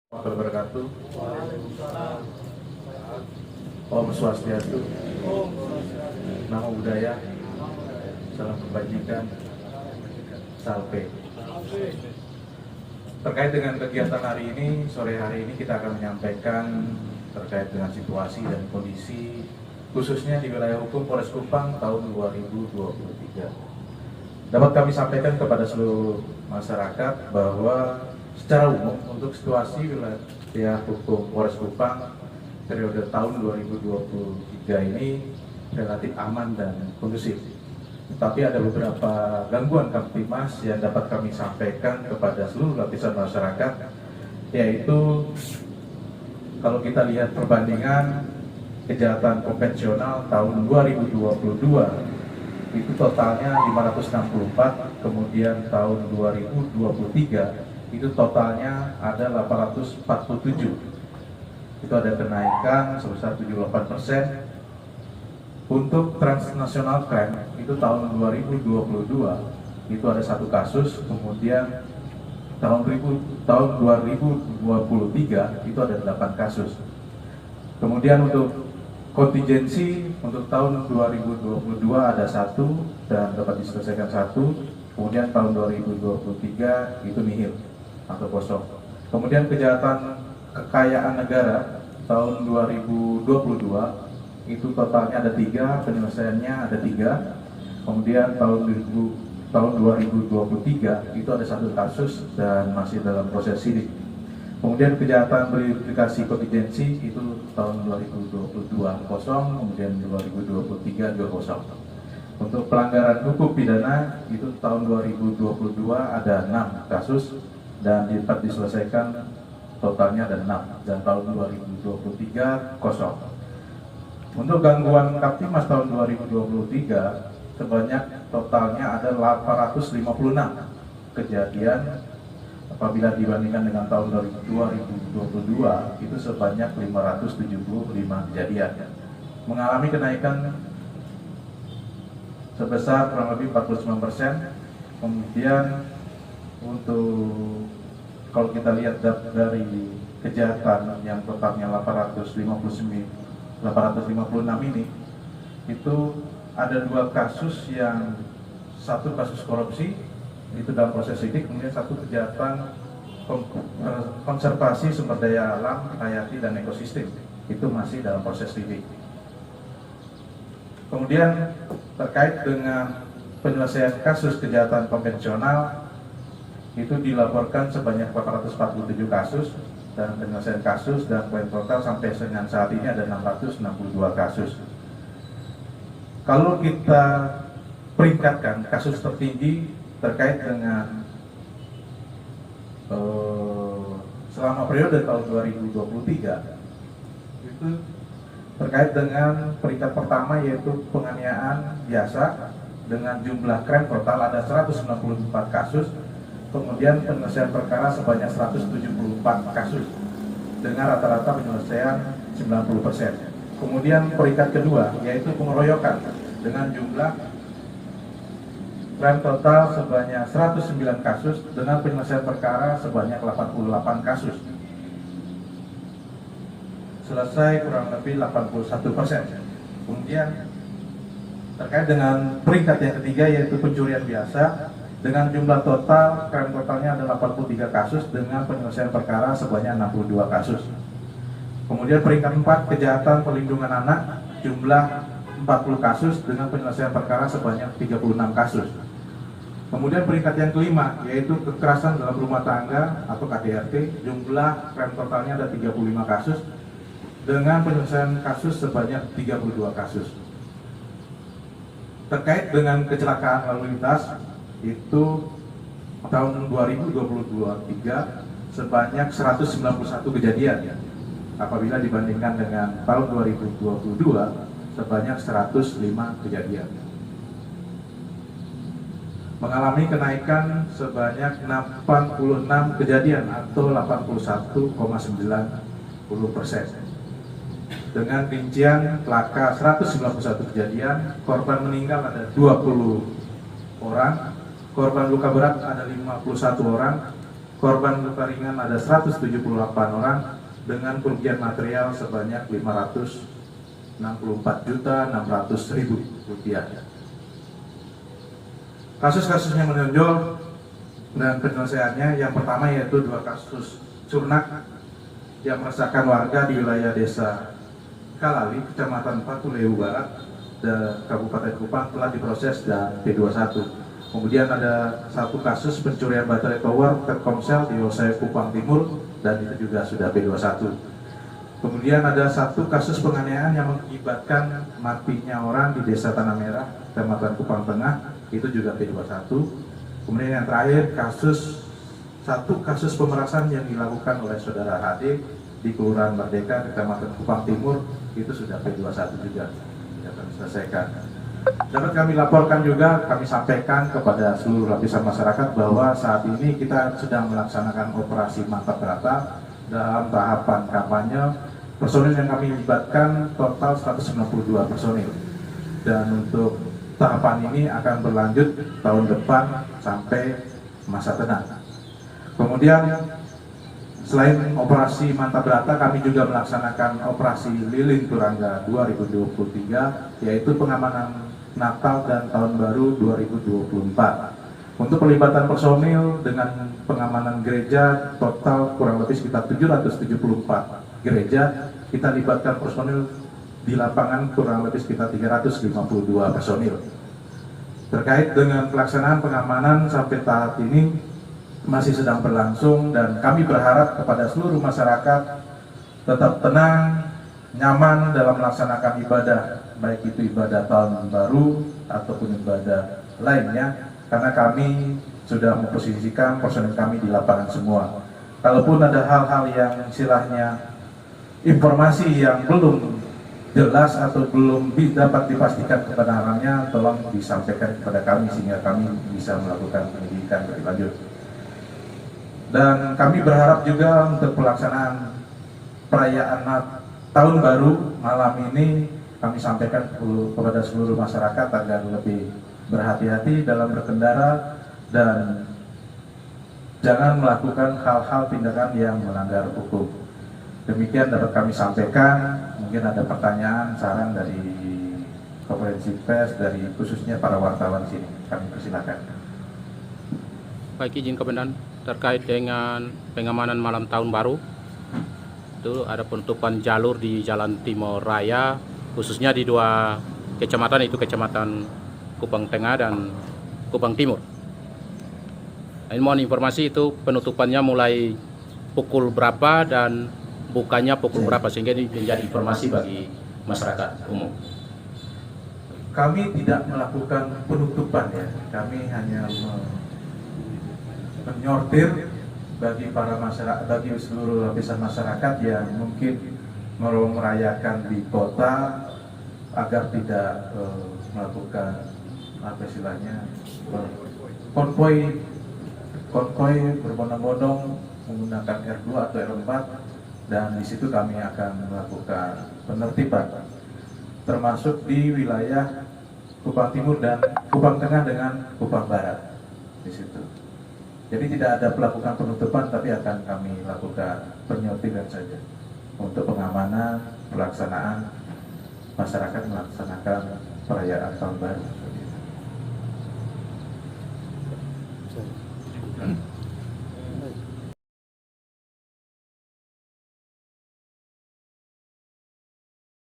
Wabarakatuh. Om Swastiastu. Namo Buddhaya. Salam kebajikan. Salve. Terkait dengan kegiatan hari ini, sore hari ini kita akan menyampaikan terkait dengan situasi dan kondisi khususnya di wilayah hukum Polres Kupang tahun 2023. Dapat kami sampaikan kepada seluruh masyarakat bahwa secara umum untuk situasi wilayah hukum Polres Kupang periode tahun 2023 ini relatif aman dan kondusif. Tapi ada beberapa gangguan Kamtimas yang dapat kami sampaikan kepada seluruh lapisan masyarakat, yaitu kalau kita lihat perbandingan kejahatan konvensional tahun 2022 itu totalnya 564, kemudian tahun 2023 itu totalnya ada 847. Itu ada kenaikan sebesar 78%. Untuk transnational crime itu tahun 2022 itu ada 1 kasus, kemudian tahun 2023 itu ada 8 kasus. Kemudian untuk kontingensi untuk tahun 2022 ada 1 dan dapat diselesaikan 1. Kemudian tahun 2023 itu nihil atau kosong. Kemudian kejahatan kekayaan negara tahun 2022 itu totalnya ada 3, penyelesaiannya ada 3. Kemudian tahun 2023 itu ada 1 kasus dan masih dalam proses sidik. Kemudian kejahatan verifikasi kontingensi itu tahun 2022 kosong, kemudian 2023 juga kosong. Untuk pelanggaran hukum pidana itu tahun 2022 ada 6 kasus dan dapat diselesaikan totalnya ada 6, dan tahun 2023 kosong. Untuk gangguan Kamtimas tahun 2023 sebanyak totalnya ada 856 kejadian, apabila dibandingkan dengan tahun 2022 itu sebanyak 575 kejadian, mengalami kenaikan sebesar kurang lebih 49%. Kemudian untuk kalau kita lihat dari kejahatan yang totalnya 856 ini, itu ada 2 kasus, yang 1 kasus korupsi itu dalam proses sidik, kemudian 1 kejahatan konservasi sumber daya alam, hayati dan ekosistem itu masih dalam proses sidik. Kemudian terkait dengan penyelesaian kasus kejahatan konvensional itu dilaporkan sebanyak 447 kasus, dan penyelesaian kasus dan poin total sampai dengan saat ini ada 662 kasus. Kalau kita peringkatkan kasus tertinggi terkait dengan selama periode tahun 2023 itu terkait dengan peringkat pertama, yaitu penganiayaan biasa dengan jumlah crime total ada 194 kasus. Kemudian penyelesaian perkara sebanyak 174 kasus dengan rata-rata penyelesaian 90%. Kemudian peringkat kedua yaitu pengeroyokan dengan jumlah crime total sebanyak 109 kasus dengan penyelesaian perkara sebanyak 88 kasus. Selesai kurang lebih 81%. Kemudian terkait dengan peringkat yang ketiga yaitu pencurian biasa dengan jumlah total crime totalnya ada 83 kasus dengan penyelesaian perkara sebanyak 62 kasus. Kemudian peringkat 4 kejahatan perlindungan anak jumlah 40 kasus dengan penyelesaian perkara sebanyak 36 kasus. Kemudian peringkat yang kelima yaitu kekerasan dalam rumah tangga atau KDRT, jumlah crime totalnya ada 35 kasus dengan penyelesaian kasus sebanyak 32 kasus. Terkait dengan kecelakaan lalu lintas itu tahun 2023 sebanyak 191 kejadian, apabila dibandingkan dengan tahun 2022 sebanyak 105 kejadian, mengalami kenaikan sebanyak 86 kejadian atau 81,90%. Dengan rincian laka 191 kejadian, korban meninggal ada 20 orang, korban luka berat ada 51 orang, korban luka ringan ada 178 orang dengan kerugian material sebanyak 564.600.000 rupiah. Kasus-kasus yang menonjol dan penyelesaiannya, yang pertama yaitu 2 kasus curnak yang meresahkan warga di wilayah Desa Kalali, Kecamatan Patuleu Barat, Kabupaten Kupang telah diproses dan P21. Kemudian ada 1 kasus pencurian baterai tower Telkomsel di Losai Kupang Timur dan itu juga sudah P21. Kemudian ada 1 kasus penganiayaan yang mengakibatkan matinya orang di Desa Tanah Merah, Kecamatan Kupang Tengah, itu juga P21. Kemudian yang terakhir satu kasus pemerasan yang dilakukan oleh saudara HD di Kelurahan Merdeka, Kecamatan Kupang Timur, itu sudah P21 juga, tidak akan diselesaikan. Dapat kami laporkan juga, kami sampaikan kepada seluruh lapisan masyarakat bahwa saat ini kita sedang melaksanakan operasi mantap berata dalam tahapan kampanye. Personil yang kami libatkan total 192 personil, dan untuk tahapan ini akan berlanjut tahun depan sampai masa tenang. Kemudian selain operasi mantap berata, kami juga melaksanakan operasi Lilin Turangga 2023, yaitu pengamanan Natal dan Tahun Baru 2024. Untuk pelibatan personil dengan pengamanan gereja total kurang lebih sekitar 774 gereja, kita libatkan personil di lapangan kurang lebih sekitar 352 personil. Terkait dengan pelaksanaan pengamanan sampai tahap ini masih sedang berlangsung, dan kami berharap kepada seluruh masyarakat tetap tenang, nyaman dalam melaksanakan ibadah, baik itu ibadah tahun baru ataupun ibadah lainnya, karena kami sudah memposisikan personil kami di lapangan semua. Kalaupun ada hal-hal yang istilahnya informasi yang belum jelas atau belum dapat dipastikan kebenarannya, tolong disampaikan kepada kami sehingga kami bisa melakukan penyelidikan lebih lanjut. Dan kami berharap juga untuk pelaksanaan perayaan Tahun Baru malam ini, kami sampaikan kepada seluruh masyarakat agar lebih berhati-hati dalam berkendara dan jangan melakukan hal-hal tindakan yang melanggar hukum. Demikian dapat kami sampaikan. Mungkin ada pertanyaan, saran dari konferensi pers, dari khususnya para wartawan sini. Kami persilakan. Baik, izin Komandan, terkait dengan pengamanan malam Tahun Baru, itu ada penutupan jalur di Jalan Timur Raya, khususnya di 2 kecamatan, itu Kecamatan Kupang Tengah dan Kupang Timur. Ini mohon informasi itu penutupannya mulai pukul berapa dan bukanya pukul berapa, sehingga ini menjadi informasi bagi masyarakat umum. Kami tidak melakukan penutupan ya, kami hanya menyortir bagi para masyarakat, bagi seluruh lapisan masyarakat yang mungkin mau merayakan di kota agar tidak melakukan apa istilahnya konvoi berbondong-bondong menggunakan R2 atau R4, dan di situ kami akan melakukan penertiban termasuk di wilayah Kupang Timur dan Kupang Tengah dengan Kupang Barat di situ. Jadi tidak ada melakukan penutupan, tapi akan kami lakukan penyortiran saja untuk pengamanan pelaksanaan masyarakat melaksanakan perayaan Tahun Baru.